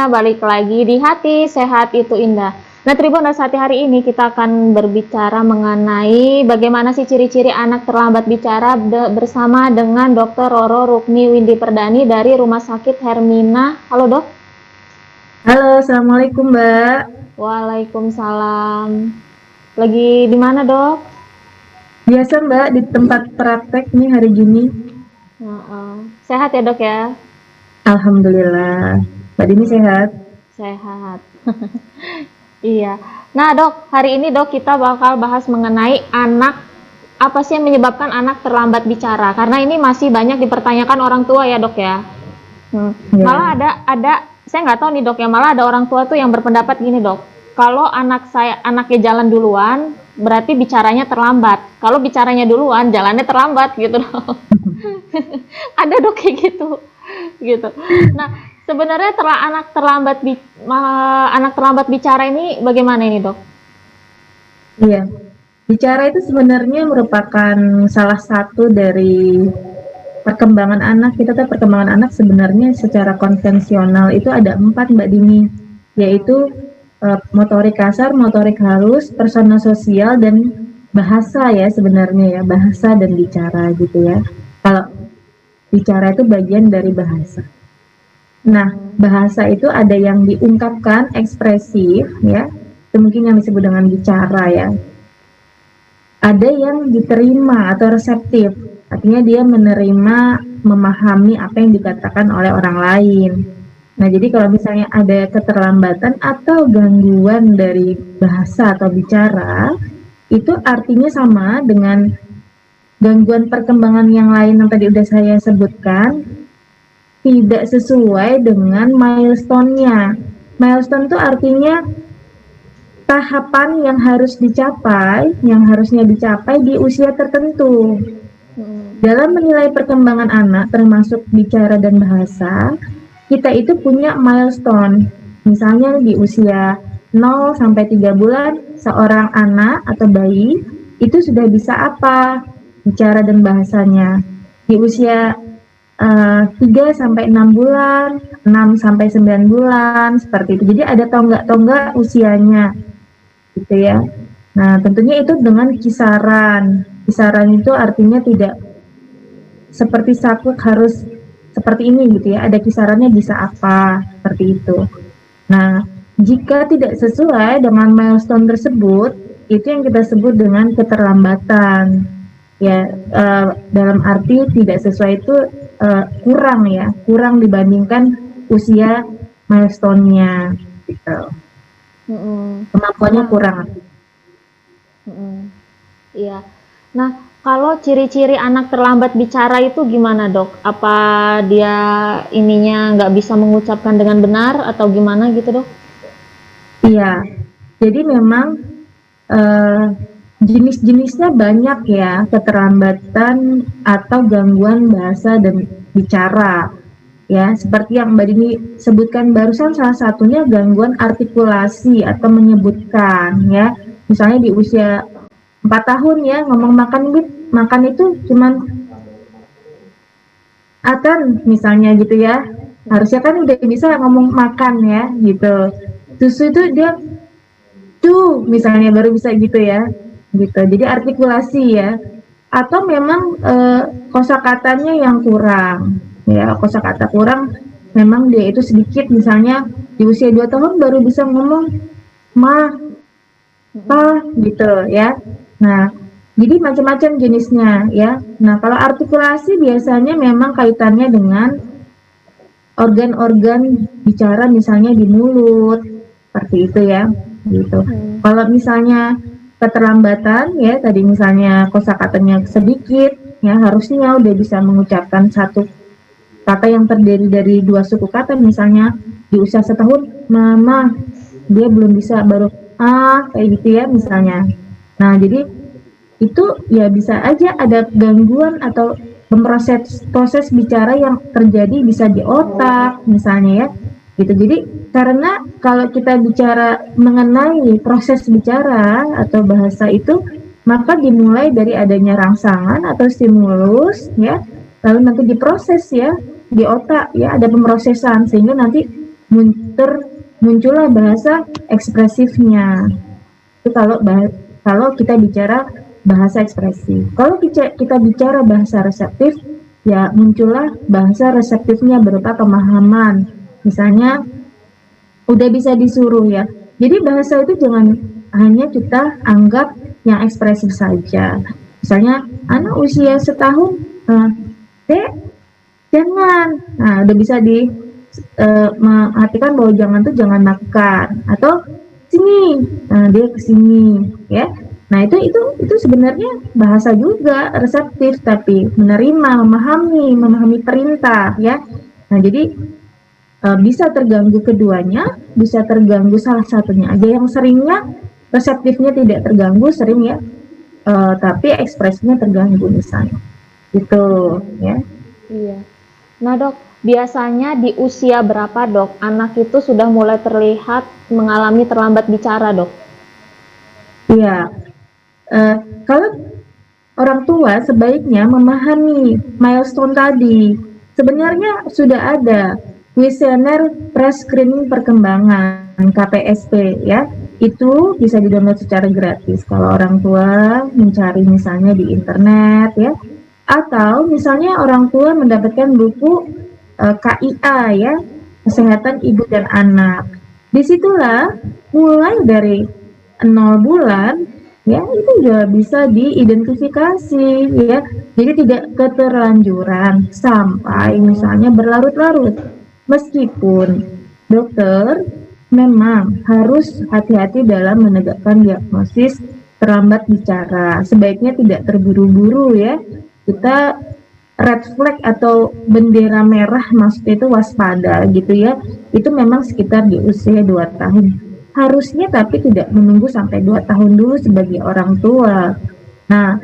semuanya, balik lagi di Hati Sehat Itu Indah. Nah, Tribuners, hari ini kita akan berbicara mengenai bagaimana sih ciri-ciri anak terlambat bicara bersama dengan Dr. Roro Rukmi Windy Perdani dari Rumah Sakit Hermina. Halo, Dok. Halo, Assalamualaikum Mbak. Waalaikumsalam. Lagi di mana, Dok? Biasa Mbak di tempat praktek nih hari gini. Sehat ya, Dok ya? Alhamdulillah. Mbak Dini sehat? Sehat. Iya. Nah, Dok, hari ini Dok kita bakal bahas mengenai anak, apa sih yang menyebabkan anak terlambat bicara? Karena ini masih banyak dipertanyakan orang tua ya, Dok ya. Ya. Malah ada saya nggak tahu nih, Dok ya, malah ada orang tua tuh yang berpendapat gini, Dok. Kalau anaknya jalan duluan, berarti bicaranya terlambat. Kalau bicaranya duluan, jalannya terlambat gitu, Dok. Ada, Dok, kayak gitu. Gitu. Nah, sebenarnya anak terlambat bicara ini bagaimana ini, Dok? Iya. Bicara itu sebenarnya merupakan salah satu dari perkembangan anak. Kita tahu perkembangan anak sebenarnya secara konvensional itu ada 4 Mbak Dini, yaitu motorik kasar, motorik halus, personal sosial, dan bahasa ya sebenarnya ya, bahasa dan bicara gitu ya. Kalau bicara itu bagian dari bahasa. Nah, bahasa itu ada yang diungkapkan ekspresif ya, itu mungkin yang disebut dengan bicara ya. Ada yang diterima atau reseptif, artinya dia menerima, memahami apa yang dikatakan oleh orang lain. Nah, jadi kalau misalnya ada keterlambatan atau gangguan dari bahasa atau bicara, itu artinya sama dengan gangguan perkembangan yang lain yang tadi udah saya sebutkan, tidak sesuai dengan milestone-nya. Milestone itu artinya tahapan yang harus dicapai, yang harusnya dicapai di usia tertentu. Dalam menilai perkembangan anak, termasuk bicara dan bahasa, kita itu punya milestone. Misalnya di usia 0 sampai 3 bulan, seorang anak atau bayi itu sudah bisa apa? Bicara dan bahasanya. Di usia 3 sampai 6 bulan, 6 sampai 9 bulan, seperti itu. Jadi ada tonggak-tonggak usianya, gitu ya. Nah, tentunya itu dengan kisaran. Kisaran itu artinya tidak seperti saklek harus seperti ini gitu ya. Ada kisarannya bisa apa, seperti itu. Nah, jika tidak sesuai dengan milestone tersebut, itu yang kita sebut dengan keterlambatan. Ya, dalam arti tidak sesuai itu kurang ya, kurang dibandingkan usia milestone-nya gitu. Kemampuannya kurang. Iya. Nah, kalau ciri-ciri anak terlambat bicara itu gimana, Dok? Apa dia ininya nggak bisa mengucapkan dengan benar atau gimana gitu, Dok? Iya, jadi memang jenis-jenisnya banyak ya, keterlambatan atau gangguan bahasa dan bicara. Ya, seperti yang Mbak Dini sebutkan barusan, salah satunya gangguan artikulasi atau menyebutkan ya. Misalnya di usia 4 tahun ya, ngomong makan itu cuman akan misalnya gitu ya. Harusnya kan udah bisa ngomong makan ya gitu. Susu itu dia tuh misalnya baru bisa gitu ya. Gitu. Jadi artikulasi ya. Atau memang kosakatanya yang kurang. Ya, kosakata kurang, memang dia itu sedikit, misalnya di usia 2 tahun baru bisa ngomong ma, pa gitu ya. Nah, jadi macam-macam jenisnya ya. Nah, kalau artikulasi biasanya memang kaitannya dengan organ-organ bicara, misalnya di mulut, seperti itu ya. Gitu. Kalau misalnya keterlambatan ya, tadi misalnya kosakatanya sedikit, ya harusnya udah bisa mengucapkan satu kata yang terdiri dari 2 suku kata, misalnya di usia 1 tahun, mama, dia belum bisa, baru kayak gitu ya misalnya. Nah, jadi itu ya bisa aja ada gangguan atau proses bicara yang terjadi bisa di otak misalnya ya. Gitu. Jadi karena kalau kita bicara mengenai proses bicara atau bahasa itu, maka dimulai dari adanya rangsangan atau stimulus ya, lalu nanti diproses ya di otak ya, ada pemrosesan sehingga nanti muncullah bahasa ekspresifnya. Itu kalau kita bicara bahasa ekspresif. Kalau kita bicara bahasa reseptif, ya muncullah bahasa reseptifnya berupa pemahaman. Misalnya udah bisa disuruh ya. Jadi bahasa itu jangan hanya kita anggap yang ekspresif saja. Misalnya anak usia setahun, Dek, jangan. Nah, udah bisa mengartikan bahwa jangan tuh jangan makan atau sini, dia ke sini ya. Nah, itu sebenarnya bahasa juga reseptif tapi menerima, memahami perintah ya. Nah, jadi bisa terganggu keduanya, bisa terganggu salah satunya aja. Yang seringnya reseptifnya tidak terganggu, sering ya, tapi ekspresinya terganggu misalnya. Gitu ya. Iya. Nah dok, biasanya di usia berapa dok anak itu sudah mulai terlihat mengalami terlambat bicara dok? Iya. Kalau orang tua sebaiknya memahami milestone tadi. Sebenarnya sudah ada kuesioner pre-screening perkembangan KPSP ya. Itu bisa di-download secara gratis kalau orang tua mencari misalnya di internet ya. Atau misalnya orang tua mendapatkan buku KIA ya, Kesehatan Ibu dan Anak. Disitulah mulai dari 0 bulan ya itu juga bisa diidentifikasi ya, jadi tidak keterlanjuran sampai misalnya berlarut-larut. Meskipun dokter memang harus hati-hati dalam menegakkan diagnosis terlambat bicara, sebaiknya tidak terburu-buru ya. Kita red flag atau bendera merah maksudnya itu waspada gitu ya, itu memang sekitar di usia 2 tahun harusnya, tapi tidak menunggu sampai 2 tahun dulu sebagai orang tua. Nah,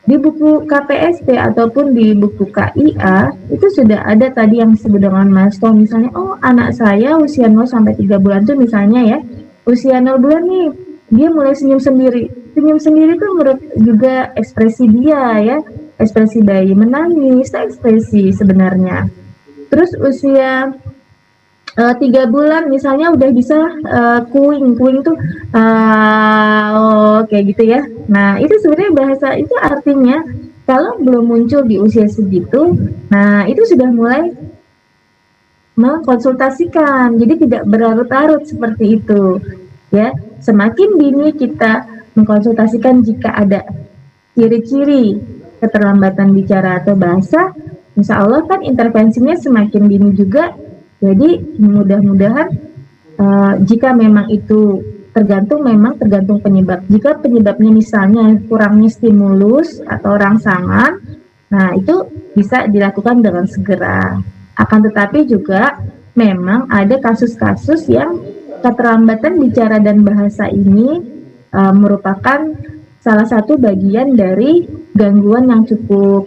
di buku KPSP ataupun di buku KIA itu sudah ada tadi yang disebut dengan milestone. Misalnya, oh anak saya usia 0 sampai 3 bulan tuh misalnya ya, usia 0 bulan nih, dia mulai senyum sendiri. Senyum sendiri itu menurut juga ekspresi dia ya, ekspresi bayi menangis, itu ekspresi sebenarnya. Terus usia 3 bulan misalnya udah bisa kuing tuh kayak gitu ya. Nah itu sebenarnya bahasa itu artinya kalau belum muncul di usia segitu, nah itu sudah mulai mengkonsultasikan, jadi tidak berlarut-larut seperti itu ya. Semakin dini kita mengkonsultasikan jika ada ciri-ciri keterlambatan bicara atau bahasa, insya Allah kan intervensinya semakin dini juga. Jadi mudah-mudahan jika memang itu tergantung penyebab. Jika penyebabnya misalnya kurangnya stimulus atau rangsangan, nah itu bisa dilakukan dengan segera. Akan tetapi juga memang ada kasus-kasus yang keterlambatan bicara dan bahasa ini merupakan salah satu bagian dari gangguan yang cukup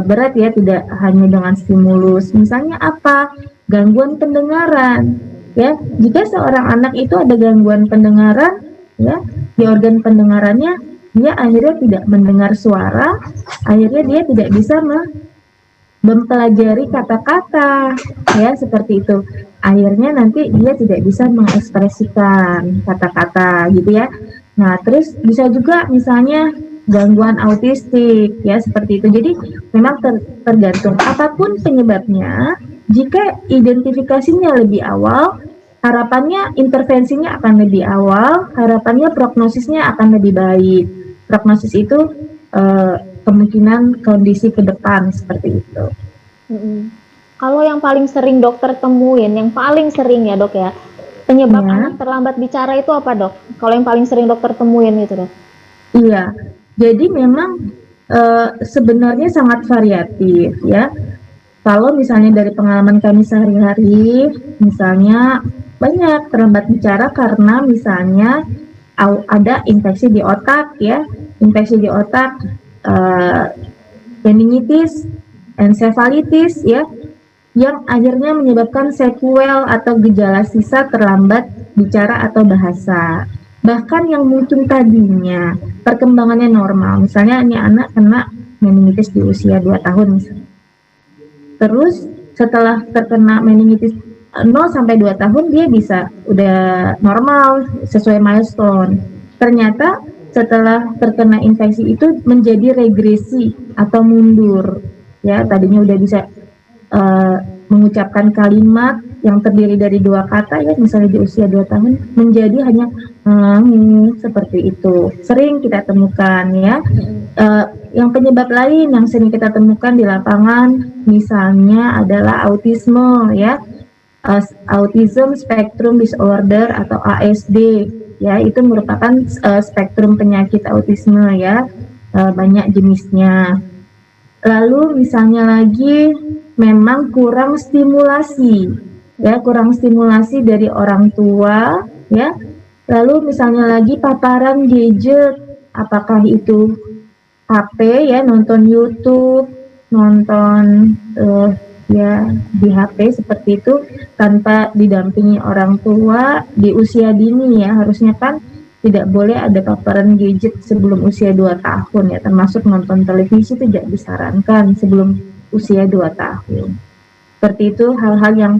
berat ya, tidak hanya dengan stimulus. Misalnya apa? Gangguan pendengaran ya. Jika seorang anak itu ada gangguan pendengaran ya, di organ pendengarannya dia akhirnya tidak mendengar suara, akhirnya dia tidak bisa mempelajari kata-kata ya, seperti itu. Akhirnya nanti dia tidak bisa mengekspresikan kata-kata gitu ya. Nah, terus bisa juga misalnya gangguan autistik ya, seperti itu. Jadi memang tergantung apapun penyebabnya. Jika identifikasinya lebih awal, harapannya intervensinya akan lebih awal, harapannya prognosisnya akan lebih baik. Prognosis itu kemungkinan kondisi ke depan seperti itu. Kalau yang paling sering dokter temuin, yang paling sering ya dok ya, penyebab anak terlambat bicara itu apa dok? Kalau yang paling sering dokter temuin itu dok? Iya, jadi memang sebenarnya sangat variatif ya. Kalau misalnya dari pengalaman kami sehari-hari, misalnya banyak terlambat bicara karena misalnya ada infeksi di otak ya, infeksi di otak, meningitis, ensefalitis ya, yang akhirnya menyebabkan sekuel atau gejala sisa terlambat bicara atau bahasa. Bahkan yang mungkin tadinya perkembangannya normal, misalnya ini anak kena meningitis di usia 2 tahun misalnya. Terus setelah terkena meningitis 0 sampai 2 tahun dia bisa udah normal sesuai milestone. Ternyata setelah terkena infeksi itu menjadi regresi atau mundur. Ya, tadinya udah bisa mengucapkan kalimat yang terdiri dari 2 kata ya, misalnya di usia 2 tahun menjadi hanya seperti itu. Sering kita temukan ya. Yang penyebab lain yang sering kita temukan di lapangan misalnya adalah autisme ya. Autism Spectrum Disorder atau ASD ya, itu merupakan spektrum penyakit autisme ya, banyak jenisnya. Lalu misalnya lagi memang kurang stimulasi ya, kurang stimulasi dari orang tua ya. Lalu misalnya lagi paparan gadget, apakah itu HP ya, nonton YouTube, nonton ya di HP seperti itu tanpa didampingi orang tua di usia dini ya. Harusnya kan tidak boleh ada paparan gadget sebelum usia 2 tahun ya, termasuk nonton televisi tidak disarankan sebelum usia 2 tahun. Seperti itu hal-hal yang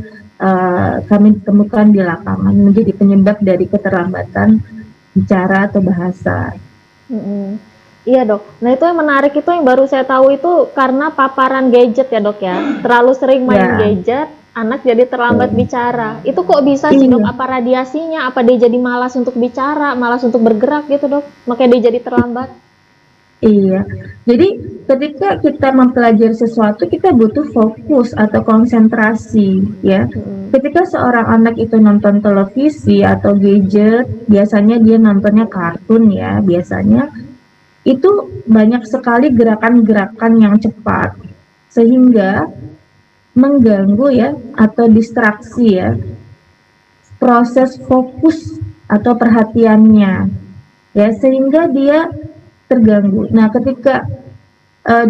kami temukan di lapangan menjadi penyebab dari keterlambatan bicara atau bahasa. Iya dok, nah itu yang menarik itu yang baru saya tahu itu karena paparan gadget ya dok ya, terlalu sering main gadget, anak jadi terlambat bicara. Itu kok bisa sih dok? Apa radiasinya? Apa dia jadi malas untuk bicara, malas untuk bergerak gitu dok? Makanya dia jadi terlambat. Iya, jadi ketika kita mempelajari sesuatu kita butuh fokus atau konsentrasi ya. Ketika seorang anak itu nonton televisi atau gadget, biasanya dia nontonnya kartun ya, biasanya itu banyak sekali gerakan-gerakan yang cepat sehingga mengganggu ya atau distraksi ya proses fokus atau perhatiannya ya, sehingga dia terganggu. Nah, ketika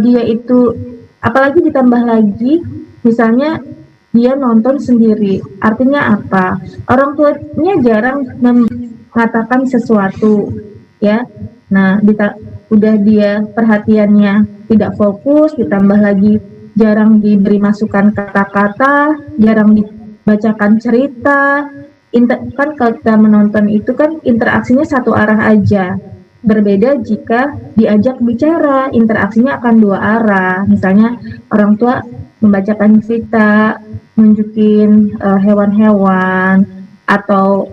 dia itu apalagi ditambah lagi misalnya dia nonton sendiri, artinya apa? Orang tuanya jarang mengatakan sesuatu ya. Nah, udah dia perhatiannya tidak fokus, ditambah lagi jarang diberi masukan kata-kata, jarang dibacakan cerita. Kan kalau kita menonton itu kan interaksinya satu arah aja. Berbeda jika diajak bicara, interaksinya akan 2 arah. Misalnya orang tua membacakan cerita, nunjukin hewan-hewan atau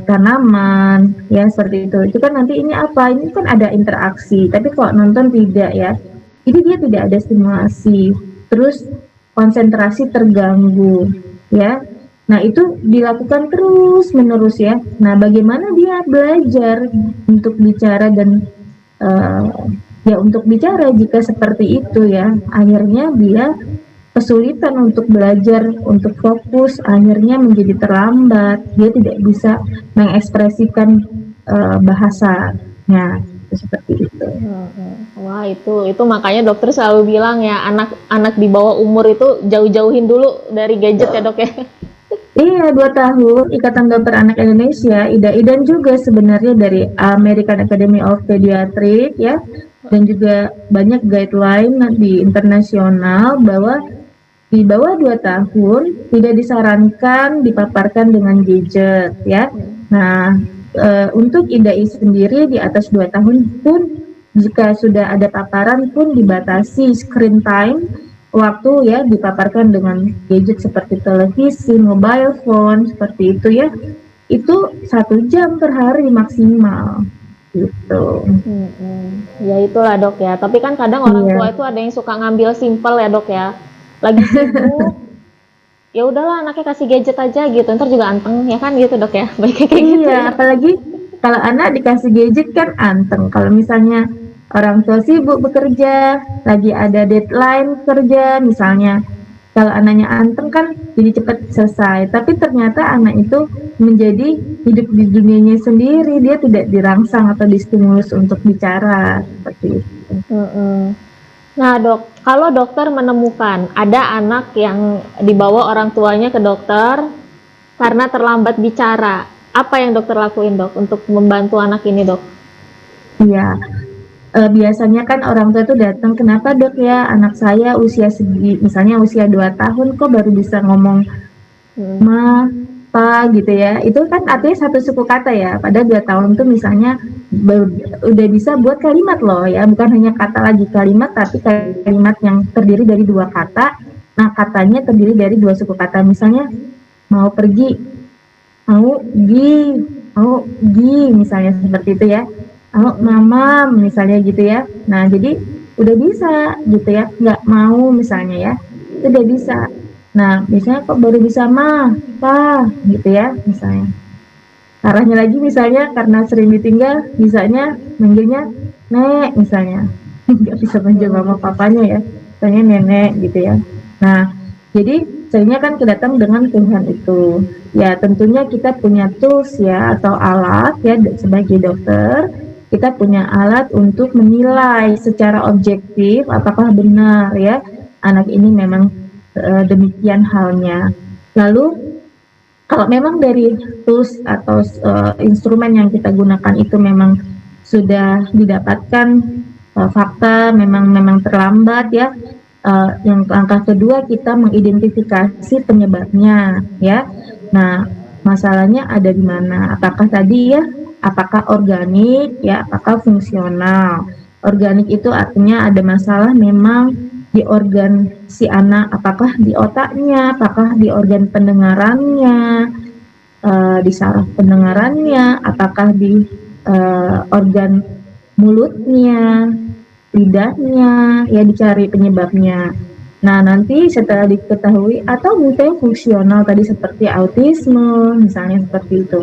tanaman ya, seperti itu kan nanti ini apa, ini kan ada interaksi, tapi kok nonton tidak ya, jadi dia tidak ada stimulasi, terus konsentrasi terganggu ya. Nah, itu dilakukan terus menerus ya. Nah, bagaimana dia belajar untuk bicara dan ya untuk bicara jika seperti itu ya, akhirnya dia kesulitan untuk belajar, untuk fokus, akhirnya menjadi terlambat, dia tidak bisa mengekspresikan bahasanya, seperti itu. Wah, itu makanya dokter selalu bilang ya, anak-anak di bawah umur itu jauh-jauhin dulu dari gadget ya dok ya. Iya, 2 tahun Ikatan Dokter Anak Indonesia, IDAI, dan juga sebenarnya dari American Academy of Pediatrics ya, dan juga banyak guideline di internasional bahwa di bawah 2 tahun tidak disarankan dipaparkan dengan gadget ya. Nah, untuk IDAI sendiri di atas 2 tahun pun jika sudah ada paparan pun dibatasi screen time, waktu ya dipaparkan dengan gadget seperti televisi, mobile phone, seperti itu ya. Itu 1 jam per hari maksimal gitu. Ya itulah dok ya, tapi kan kadang orang tua itu ada yang suka ngambil simpel ya dok ya, lagi sibuk ya udahlah anaknya kasih gadget aja gitu, ntar juga anteng ya kan gitu dok ya, baiknya kayak gitu ya. Apalagi kalau anak dikasih gadget kan anteng. Kalau misalnya orang tua sibuk bekerja, lagi ada deadline kerja misalnya, kalau anaknya anteng kan jadi cepat selesai, tapi ternyata anak itu menjadi hidup di dunianya sendiri, dia tidak dirangsang atau distimulus untuk bicara seperti itu. Nah dok, kalau dokter menemukan ada anak yang dibawa orang tuanya ke dokter karena terlambat bicara, apa yang dokter lakuin dok untuk membantu anak ini dok? Iya, biasanya kan orang tua itu datang, kenapa dok ya anak saya usia segi, misalnya usia 2 tahun kok baru bisa ngomong ma, pa gitu ya. Itu kan artinya satu suku kata ya. Pada 2 tahun tuh misalnya udah bisa buat kalimat loh ya, bukan hanya kata lagi kalimat, tapi kalimat yang terdiri dari 2 kata. Nah, katanya terdiri dari 2 suku kata. Misalnya mau pergi, mau gi, mau gi misalnya seperti itu ya. Mau mama misalnya gitu ya. Nah, jadi udah bisa gitu ya. Nggak mau misalnya ya. Itu udah bisa. Nah, biasanya kok baru bisa ma, pa gitu ya misalnya. Arahnya lagi misalnya karena sering ditinggal, bisanya manggilnya nek misalnya. Nggak bisa manggil mama papanya ya, misalnya nenek gitu ya. Nah, jadi seringnya kan kedatang dengan keluhan itu. Ya tentunya kita punya tools ya atau alat ya sebagai dokter, kita punya alat untuk menilai secara objektif apakah benar ya anak ini memang demikian halnya. Lalu kalau memang dari tools atau instrumen yang kita gunakan itu memang sudah didapatkan fakta memang terlambat ya, yang langkah kedua kita mengidentifikasi penyebabnya ya. Nah, masalahnya ada di mana? Apakah tadi ya, apakah organik ya, apakah fungsional? Organik itu artinya ada masalah memang di organ si anak, apakah di otaknya, apakah di organ pendengarannya, di saraf pendengarannya, apakah di organ mulutnya, lidahnya, ya dicari penyebabnya. Nah, nanti setelah diketahui atau mungkin fungsional tadi seperti autisme, misalnya seperti itu.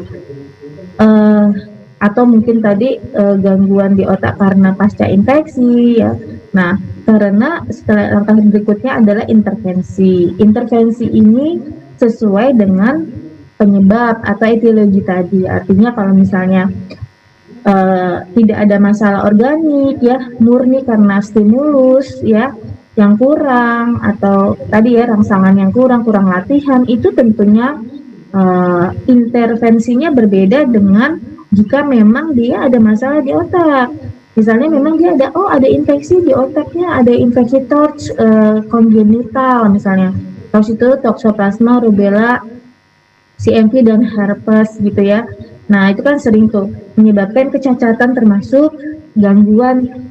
Atau mungkin tadi gangguan di otak karena pasca infeksi ya. Nah, karena setelah langkah berikutnya adalah intervensi. Intervensi ini sesuai dengan penyebab atau etiologi tadi. Artinya kalau misalnya tidak ada masalah organik ya, murni karena stimulus ya yang kurang atau tadi ya rangsangan yang kurang latihan, itu tentunya intervensinya berbeda dengan jika memang dia ada masalah di otak. Misalnya memang dia ada infeksi di otaknya, ada infeksi TORCH kongenital misalnya. TORCH itu Toxoplasma, Rubella, CMV dan herpes gitu ya. Nah, itu kan sering tuh menyebabkan kecacatan termasuk gangguan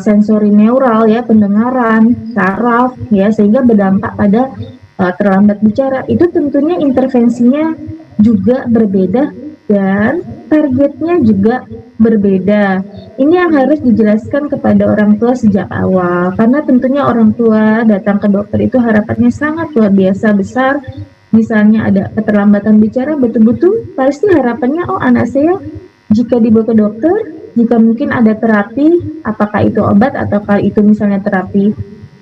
sensori neural ya, pendengaran, saraf ya, sehingga berdampak pada terlambat bicara. Itu tentunya intervensinya juga berbeda dan targetnya juga berbeda. Ini yang harus dijelaskan kepada orang tua sejak awal, karena tentunya orang tua datang ke dokter itu harapannya sangat luar biasa besar. Misalnya ada keterlambatan bicara, betul-betul pasti harapannya, oh anak saya jika dibawa ke dokter, jika mungkin ada terapi, apakah itu obat atau itu misalnya terapi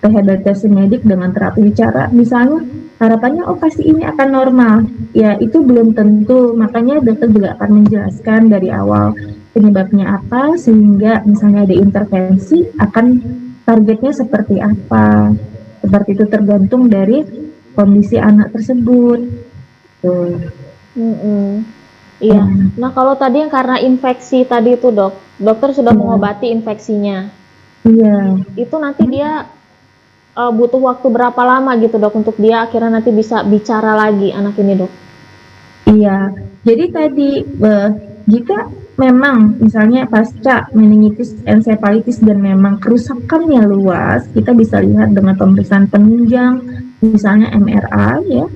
rehabilitasi medik dengan terapi bicara, misalnya harapannya oh pasti ini akan normal. Ya itu belum tentu, makanya dokter juga akan menjelaskan dari awal penyebabnya apa, sehingga misalnya ada intervensi akan targetnya seperti apa. Seperti itu tergantung dari kondisi anak tersebut. Tuh. Iya. Nah kalau tadi yang karena infeksi tadi itu dokter sudah mengobati infeksinya. Iya. Itu nanti dia butuh waktu berapa lama gitu dok untuk dia akhirnya nanti bisa bicara lagi anak ini dok? Iya. Jadi tadi jika memang misalnya pasca meningitis ensefalitis dan memang kerusakannya luas, kita bisa lihat dengan pemeriksaan penunjang, misalnya MRI ya,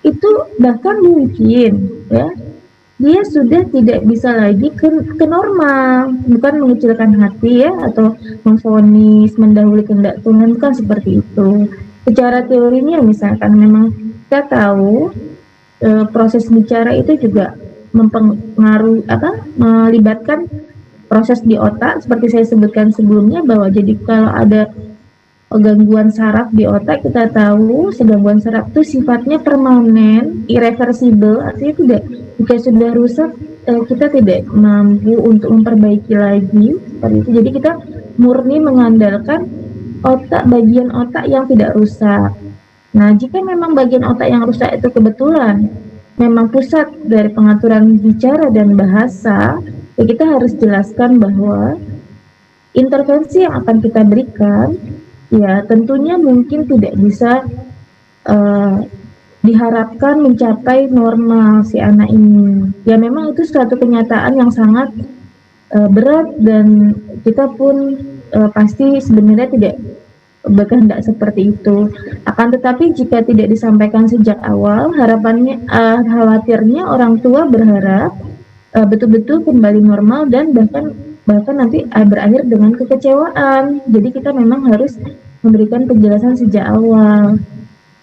itu bahkan mungkin ya dia sudah tidak bisa lagi ke normal, bukan mengecilkan hati ya atau memvonis mendahului kehendak Tuhan, bukan seperti itu. Secara teorinya misalkan memang kita tahu proses bicara itu juga melibatkan proses di otak seperti saya sebutkan sebelumnya, bahwa jadi kalau ada gangguan saraf di otak, kita tahu gangguan saraf itu sifatnya permanen, irreversible, artinya tidak, jika sudah rusak kita tidak mampu untuk memperbaiki lagi seperti itu. Jadi kita murni mengandalkan bagian otak yang tidak rusak. Nah, jika memang bagian otak yang rusak itu kebetulan memang pusat dari pengaturan bicara dan bahasa, ya kita harus jelaskan bahwa intervensi yang akan kita berikan ya tentunya mungkin tidak bisa diharapkan mencapai normal si anak ini. Ya memang itu suatu kenyataan yang sangat berat, dan kita pun pasti sebenarnya tidak berkehendak seperti itu. Akan tetapi jika tidak disampaikan sejak awal, harapannya khawatirnya orang tua berharap betul-betul kembali normal, dan bahkan nanti berakhir dengan kekecewaan. Jadi kita memang harus memberikan penjelasan sejak awal.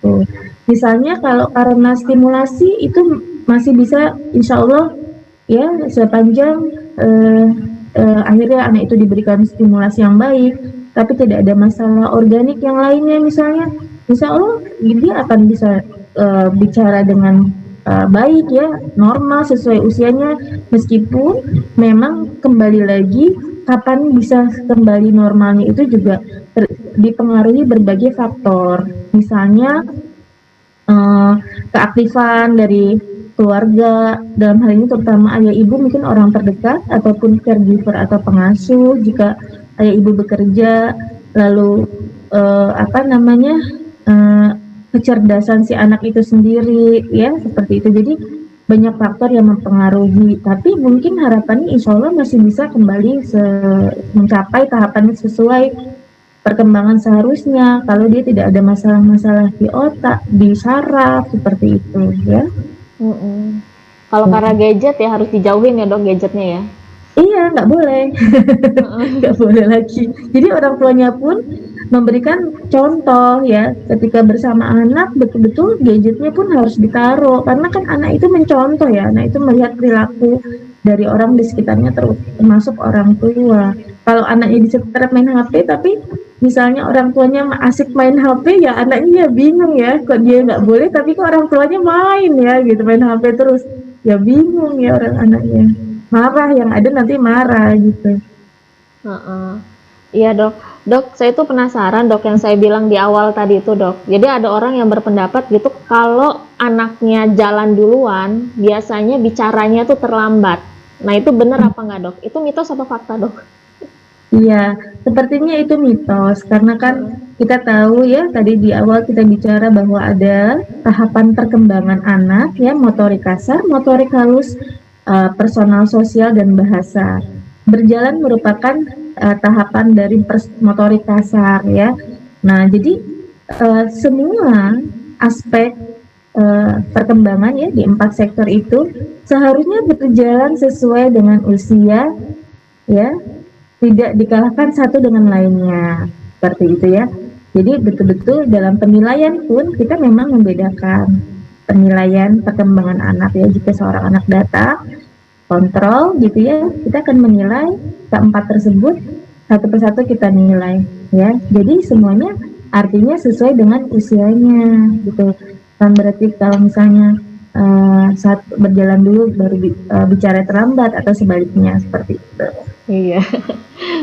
Tuh. Misalnya kalau karena stimulasi itu masih bisa, insya Allah ya, sepanjang akhirnya anak itu diberikan stimulasi yang baik, tapi tidak ada masalah organik yang lainnya misalnya, insya Allah dia akan bisa bicara dengan baik ya, normal sesuai usianya, meskipun memang kembali lagi kapan bisa kembali normalnya itu juga dipengaruhi berbagai faktor, misalnya keaktifan dari keluarga, dalam hal ini terutama ayah ibu, mungkin orang terdekat ataupun caregiver atau pengasuh jika ayah ibu bekerja, lalu kecerdasan si anak itu sendiri ya, seperti itu. Jadi banyak faktor yang mempengaruhi, tapi mungkin harapannya insya Allah masih bisa kembali mencapai tahapannya sesuai perkembangan seharusnya, kalau dia tidak ada masalah-masalah di otak, di saraf, seperti itu ya. Kalau karena gadget ya harus dijauhin ya dok gadgetnya ya. Iya, nggak boleh. Nggak boleh lagi. Jadi orang tuanya pun memberikan contoh ya, ketika bersama anak betul-betul gadgetnya pun harus ditaruh, karena kan anak itu mencontoh ya, anak itu melihat perilaku dari orang di sekitarnya, termasuk orang tua. Kalau anaknya disetrap main HP, tapi misalnya orang tuanya asik main HP, ya anaknya ya bingung ya, kok dia nggak boleh, tapi kok orang tuanya main ya gitu, main HP terus, ya bingung ya orang anaknya. Marah, yang ada nanti marah gitu. Iya dok, saya itu penasaran dok, yang saya bilang di awal tadi itu dok. Jadi ada orang yang berpendapat gitu kalau anaknya jalan duluan, biasanya bicaranya tuh terlambat. Nah itu benar apa nggak dok? Itu mitos apa fakta dok? Iya, sepertinya itu mitos, karena kan kita tahu ya, tadi di awal kita bicara bahwa ada tahapan perkembangan anak ya, motorik kasar, motorik halus, personal, sosial, dan bahasa. Berjalan merupakan tahapan dari motorik kasar ya. Nah, jadi semua aspek perkembangan ya di 4 sektor itu seharusnya berjalan sesuai dengan usia ya, tidak dikalahkan satu dengan lainnya, seperti itu ya. Jadi betul-betul dalam penilaian pun kita memang membedakan penilaian perkembangan anak ya. Jika seorang anak datang kontrol gitu ya, kita akan menilai keempat tersebut satu persatu, kita nilai ya. Jadi semuanya artinya sesuai dengan usianya gitu. Kan berarti kalau misalnya saat berjalan dulu baru bicara terlambat atau sebaliknya, seperti itu. Iya.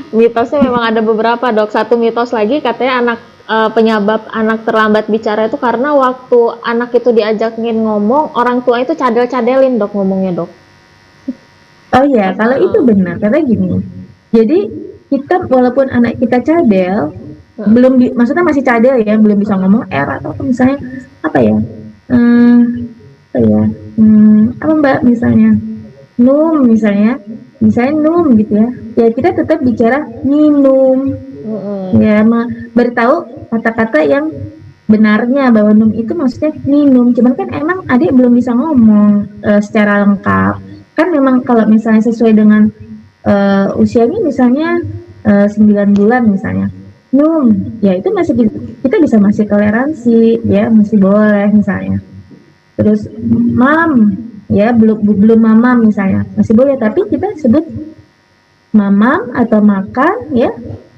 Mitosnya memang ada beberapa dok. Satu mitos lagi katanya penyebab anak terlambat bicara itu karena waktu anak itu diajakin ngomong, orang tua itu cadel-cadelin dok ngomongnya dok. Oh iya, kalau itu benar, karena gini. Jadi kita walaupun anak kita cadel, maksudnya masih cadel ya, belum bisa ngomong R atau misalnya apa ya, apa mbak misalnya, num misalnya num gitu ya, ya kita tetap bicara minum, ya beritahu kata-kata yang benarnya bahwa num itu maksudnya minum. Cuman kan emang adik belum bisa ngomong secara lengkap. Kan memang kalau misalnya sesuai dengan usianya, misalnya 9 bulan misalnya, num, ya itu masih kita bisa masih toleransi, ya masih boleh misalnya. Terus mam, ya belum mamam misalnya, masih boleh, tapi kita sebut mamam atau makan ya,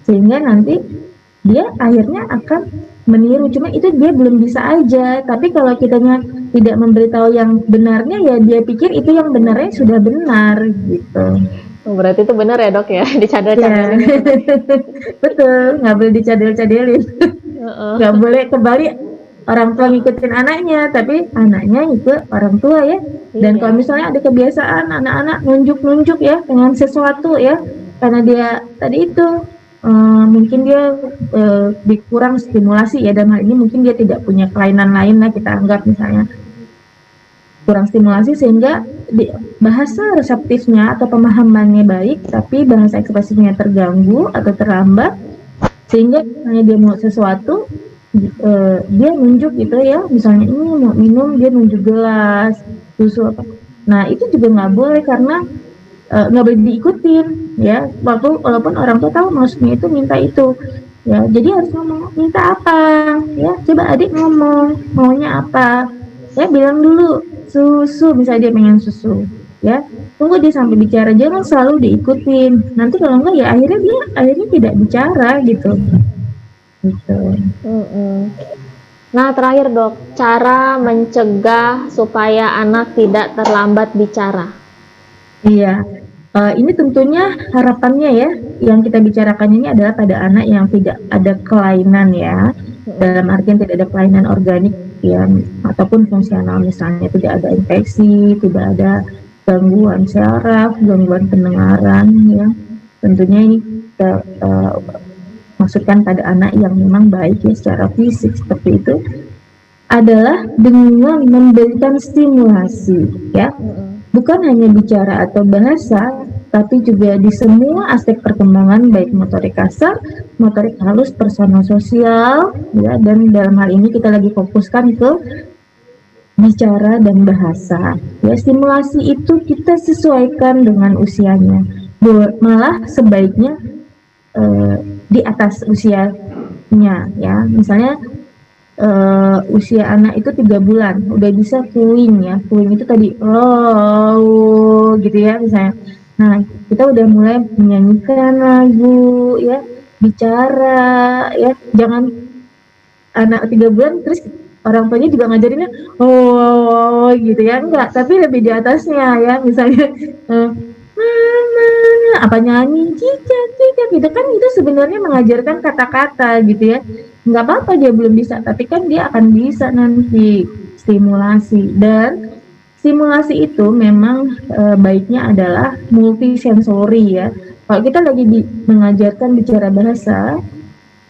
sehingga nanti dia akhirnya akan meniru. Cuma itu dia belum bisa aja, tapi kalau kitanya tidak memberitahu yang benarnya, ya dia pikir itu yang benarnya sudah benar gitu. Berarti itu benar ya dok ya, dicadel-cadelin. Ya. Betul, nggak boleh dicadel-cadelin. Nggak boleh kembali orang tua ngikutin anaknya, tapi anaknya ikut orang tua ya. Dan kalau misalnya ada kebiasaan anak-anak nunjuk-nunjuk ya dengan sesuatu ya, karena dia tadi itu mungkin dia kurang stimulasi ya, dan hal ini mungkin dia tidak punya kelainan lain lah, kita anggap misalnya kurang stimulasi sehingga bahasa reseptifnya atau pemahamannya baik tapi bahasa ekspresinya terganggu atau terlambat, sehingga misalnya dia mau sesuatu dia nunjuk gitu ya, misalnya ini mau minum dia nunjuk gelas susu apa. Nah itu juga nggak boleh karena nggak boleh diikutin ya, walaupun orang tua tahu maksudnya itu minta itu ya, jadi harus ngomong minta apa ya, coba adik ngomong maunya apa ya, bilang dulu susu, misalnya dia pengen susu ya, tunggu dia sampai bicara, jangan selalu diikutin, nanti kalau enggak ya akhirnya tidak bicara gitu gitu. Nah, terakhir dok, cara mencegah supaya anak tidak terlambat bicara. Iya, ini tentunya harapannya ya, yang kita bicarakan ini adalah pada anak yang tidak ada kelainan ya, dalam artian tidak ada kelainan organik ya, ataupun fungsional, misalnya tidak ada infeksi, tidak ada gangguan syaraf, gangguan pendengaran ya. Tentunya ini kita maksudkan pada anak yang memang baik ya secara fisik seperti itu, adalah dengan memberikan stimulasi ya. Bukan hanya bicara atau bahasa, tapi juga di semua aspek perkembangan baik motorik kasar, motorik halus, personal sosial, ya, dan dalam hal ini kita lagi fokuskan ke bicara dan bahasa. Ya, stimulasi itu kita sesuaikan dengan usianya. Malah sebaiknya di atas usianya, ya. Misalnya usia anak itu 3 bulan udah bisa cooing ya, cooing itu tadi gitu ya misalnya. Nah kita udah mulai menyanyikan lagu ya, bicara ya, jangan anak 3 bulan terus orang tuanya juga ngajarinnya gitu ya, enggak, tapi lebih di atasnya ya, misalnya mama apa nyanyi cicak cicak gitu kan, itu sebenarnya mengajarkan kata-kata gitu ya, nggak apa-apa dia belum bisa, tapi kan dia akan bisa nanti stimulasi. Dan stimulasi itu memang baiknya adalah multisensori ya. Kalau kita lagi mengajarkan bicara bahasa,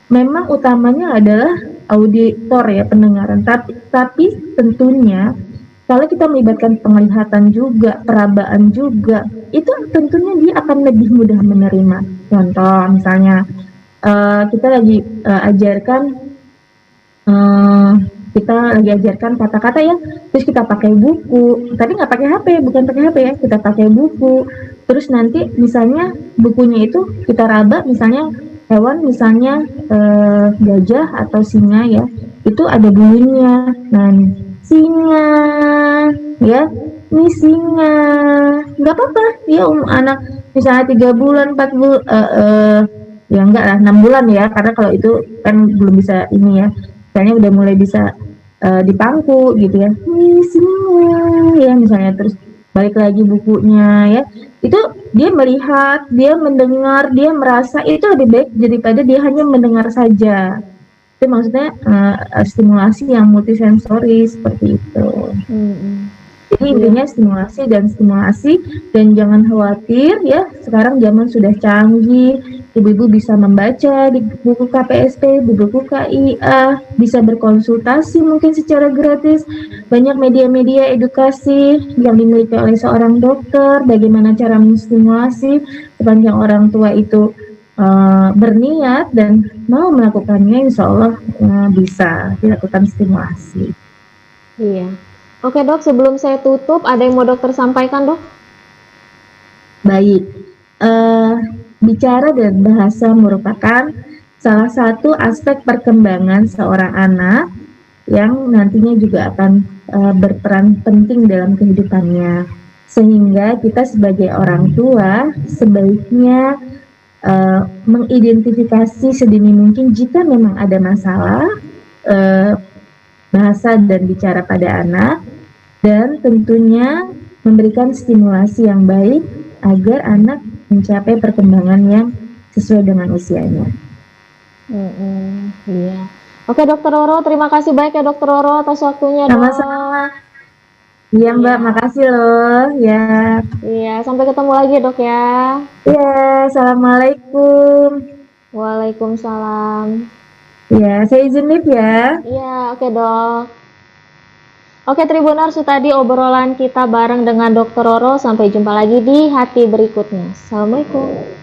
memang utamanya adalah auditor ya, pendengaran, tapi tentunya kalau kita melibatkan penglihatan juga, perabaan juga, itu tentunya dia akan lebih mudah menerima. Contoh misalnya kita lagi ajarkan kata-kata ya, terus kita pakai buku, tadi nggak pakai HP, bukan pakai HP ya, kita pakai buku, terus nanti misalnya bukunya itu kita raba, misalnya hewan, misalnya gajah atau singa ya, itu ada bunyinya, nah singa ya, ini singa, nggak apa-apa ya, anak misalnya 3 bulan 4 bulan ya enggak lah 6 bulan ya, karena kalau itu kan belum bisa ini ya, misalnya udah mulai bisa dipangku gitu ya, singa ya misalnya, terus balik lagi bukunya ya, itu dia melihat, dia mendengar, dia merasa, itu lebih baik daripada dia hanya mendengar saja. Itu maksudnya stimulasi yang multisensori seperti itu. Jadi intinya stimulasi, dan jangan khawatir ya, sekarang zaman sudah canggih, ibu-ibu bisa membaca di buku KPST, di buku KIA, bisa berkonsultasi mungkin secara gratis, banyak media-media edukasi yang dimiliki oleh seorang dokter, bagaimana cara menstimulasi, sepanjang orang tua itu berniat dan mau melakukannya, insya Allah bisa dilakukan stimulasi. Iya. Oke dok, sebelum saya tutup, ada yang mau dokter sampaikan dok? Baik, bicara dan bahasa merupakan salah satu aspek perkembangan seorang anak yang nantinya juga akan berperan penting dalam kehidupannya. Sehingga kita sebagai orang tua sebaiknya mengidentifikasi sedini mungkin jika memang ada masalah bahasa dan bicara pada anak, dan tentunya memberikan stimulasi yang baik agar anak mencapai perkembangan yang sesuai dengan usianya. Iya. Oke dokter Roro, terima kasih banyak ya dokter Roro atas waktunya. Sama-sama. Iya Mbak, makasih loh ya. Iya, sampai ketemu lagi dok ya. Iya, assalamualaikum. Waalaikumsalam. Ya, saya izin live ya. Iya, oke dok. Oke Tribuners, itu tadi obrolan kita bareng dengan Dokter Roro. Sampai jumpa lagi di hati berikutnya. Assalamualaikum.